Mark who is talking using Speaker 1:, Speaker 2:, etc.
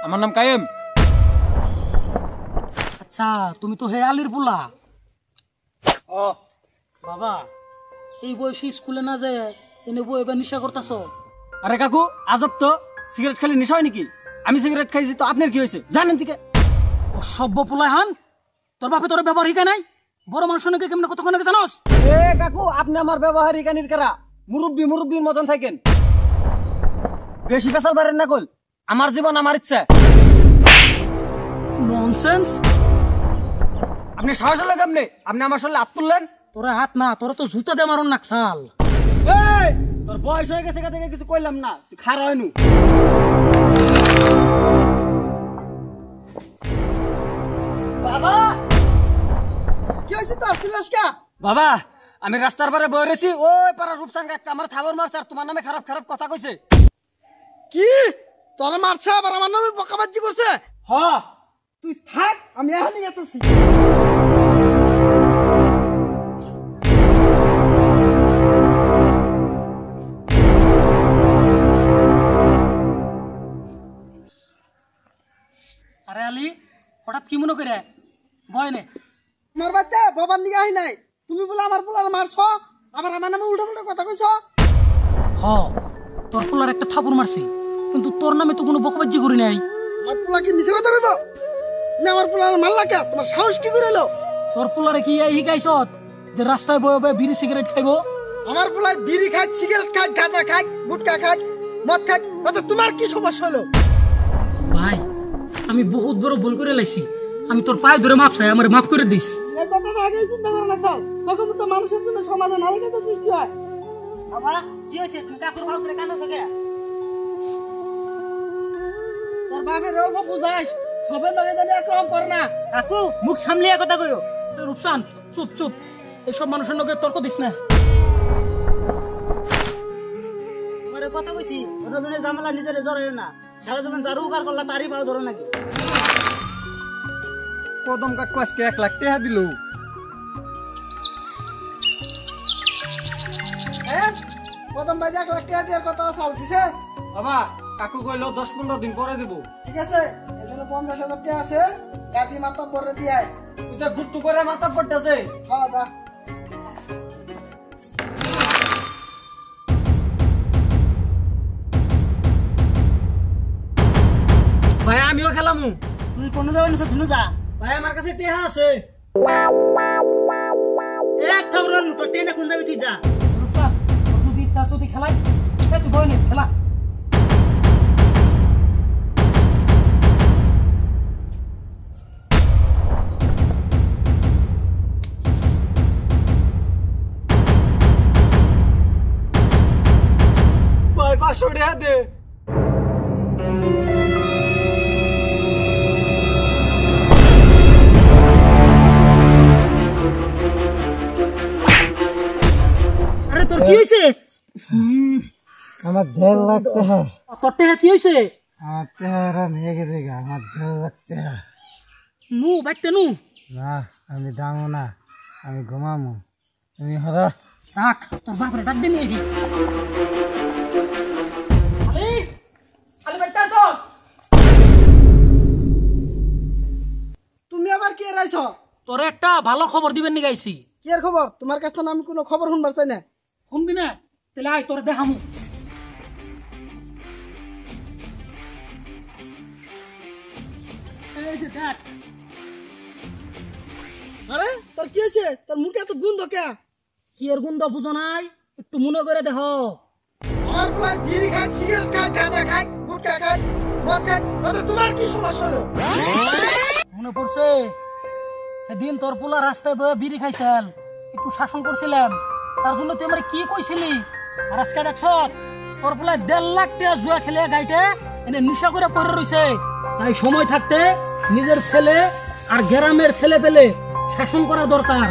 Speaker 1: আমার নাম কায়েম।
Speaker 2: আচ্ছা তুমি তো হে আলির পোলা।
Speaker 1: ও
Speaker 2: বাবা এই বয়সে স্কুলে না যায় এনে বই এবার নেশা করতেছ?
Speaker 1: আরে কাকু আজব তো, সিগারেট খালি নেশা হয় নাকি? আমি সিগারেট খাইছি তো আপনার কি হয়েছে জানেন থেকে?
Speaker 2: অসভ্য পোলায় হান, তোর বাপে তোর ব্যবহার শিখা নাই? বড় মানুষ নাকি কেমনে কতক্ষণ জানোস?
Speaker 1: এ কাকু আপনি আমার ব্যবহার ইকানির কারা মুরব্বীর মতন থাকেন, বেশি পেশাল পারেন না কল। আমার জীবন আমার ইচ্ছা।
Speaker 2: ননসেন্স।
Speaker 1: আপনি সাহস হলো কেমনে? আপনি আমার সাথে হাত তুললেন?
Speaker 2: তোরা হাত না, তোরা তো জুতা দিয়ে মারন নাকসাল।
Speaker 1: এই তোর বয়স হয়ে গেছে থেকে কিছু কইলাম না, তুই খারাপ হয়নু। বাবা
Speaker 2: কি হয়েছে তোর চিল্লাসকা?
Speaker 1: বাবা আমি রাস্তার পারে বয়ে রয়েছি, ওই পাড়া রূপসান কাকা আমার থাবর মারছে আর তোমার নামে খারাপ খারাপ কথা কইছে।
Speaker 2: কি তোর মারছে আবার আমার নামে বকাবাজি করছে?
Speaker 1: হ
Speaker 2: তুই থাক, আমি এখনই যেতেছি। আরে আলী হঠাৎ কি মনে করে ভয় নে?
Speaker 3: আমার বাচ্চা বাবার নিয়ে আহি নাই, তুমি বলে আমার পোলার মারছো, আবার আমার নামে উল্টা উল্টা কথা কইছো।
Speaker 2: হ তোর পোলার একটা থাপুর মারছি, কিন্তু তোর নামে তো কোনো বকাবাজি করি নাই।
Speaker 3: আমার পোলা কি মিছে কথা কইব? তুমি আমার পোলার মারলা কে? তোমার সাহস কি করে এলো?
Speaker 2: তোর পোলারে কি এই শিখাইছ যে রাস্তায় বয়ে বয়ে বিড়ি সিগারেট খাইবো?
Speaker 3: আমার পোলা বিড়ি খায়, সিগারেট খায়, গাঁজা খায়, গুটকা খায়, মদ খায়, তাতে তোমার কি সমস্যা হলো?
Speaker 2: ভাই আমি বহুত বড় ভুল করে লাইছি, আমি তোর পায়ে ধরে মাপ চাই, আমার মাফ করে দিস।
Speaker 3: এই কথাটা আগে চিন্তা করে রাখছো, তখন তো মানুষের জন্য সমাধান আরেক একটা সৃষ্টি হয়।
Speaker 4: বাবা কি হয়েছে? তুমি কাকুর ভালো করে কান্দাছো কে?
Speaker 3: তোর বাপের অল্প বুঝাস, সবের লগে জানি একরকম কর না।
Speaker 4: কাকু মুখ সামলিয়ে কথা কইও।
Speaker 2: রূপসান চুপ চুপ, এইসব মানুষের লোকের তর্ক দিস না।
Speaker 4: তোমার কথা কইছি, ওটা জন্য জামালা নিজের জড়াইও না। সারা জীবন যার উপকার করলা তারই পাও ধরো নাকি?
Speaker 1: কদম কাকু আজকে 1 লাখ টাকা দিল।
Speaker 3: হ্যাঁ প্রথম বাজে 1 লাখ টাকা দেওয়ার কথা চাল দিছে।
Speaker 1: বাবা কাকু কইলো 10-15 দিন পরে দিব।
Speaker 3: ঠিক আছে, এজন্য 50,000 টাকা আছে, গাজি মাত্র পরে দিয়ে আয়।
Speaker 1: তুই যে গুট্টু করে মাথা পড়তেছে।
Speaker 3: হ্যাঁ যা।
Speaker 1: ভাই আমিও খেলামু।
Speaker 4: তুই কোন যাবে না শুনে যা।
Speaker 1: ভাই আমার কাছে টাকা আছে।
Speaker 4: এক থাউরান তো টেনে কোন যাবি তুই যা।
Speaker 2: রূপসান তোর যদি ইচ্ছা আছে তুই খেলাই, এই তুই বই নে খেলা।
Speaker 1: ভাই 500 টাকা দে।
Speaker 2: আরে তোর কি হয়েছে?
Speaker 3: আমার ঢেল লাগতে হ্যাঁ,
Speaker 2: তোর টেহা কি হয়েছে?
Speaker 3: আমার তেহারা নিয়ে গেছে, আমার ঢেল লাগতে হ্যাঁ।
Speaker 2: নু বাইতে নু
Speaker 3: না আমি দামো না, আমি ঘুমামো, তুমি হরা।
Speaker 2: রাখ, তোর বাপরে ডাক দে নিয়ে আলি আলি বাইতে আসো।
Speaker 3: তুমি আবার কে রাইছ?
Speaker 2: তোর একটা ভালো খবর দিবেন নি গাইছি।
Speaker 3: কি এর খবর? তোমার কাছ থেকে আমি কোনো খবর শুনবার চাই না।
Speaker 2: শুনবি না? তাহলে আয় তোর দেখামু। এই যে দেখ।
Speaker 3: আরে তোর কি হয়েছে? তোর মুখে এত গন্ধ কে?
Speaker 2: কি এর গন্ধ বুঝো নাই? একটু মনে করে দেখো।
Speaker 3: আমার প্রায় বিড়ি খায়, সিগারেট খায়, গাঁজা খায়, গুটকা খায়, মদ খায়, তাতে তোমার কি সমস্যা হলো?
Speaker 2: মনে পড়ছে সেদিন তোর পোলা রাস্তায় বয়ে বিড়ি খাইছেন, একটু শাসন করছিলাম, তার জন্য তুই আমার কি কইছিলি? আর আজকে দেখছ তোর পোলা 1.5 লাখ টাকা জুয়া খেলে গাইতে এনে নিশা করে পড়ে রইছে। তাই সময় থাকতে নিজের ছেলে আর গ্রামের ছেলে পেলে শাসন করা দরকার।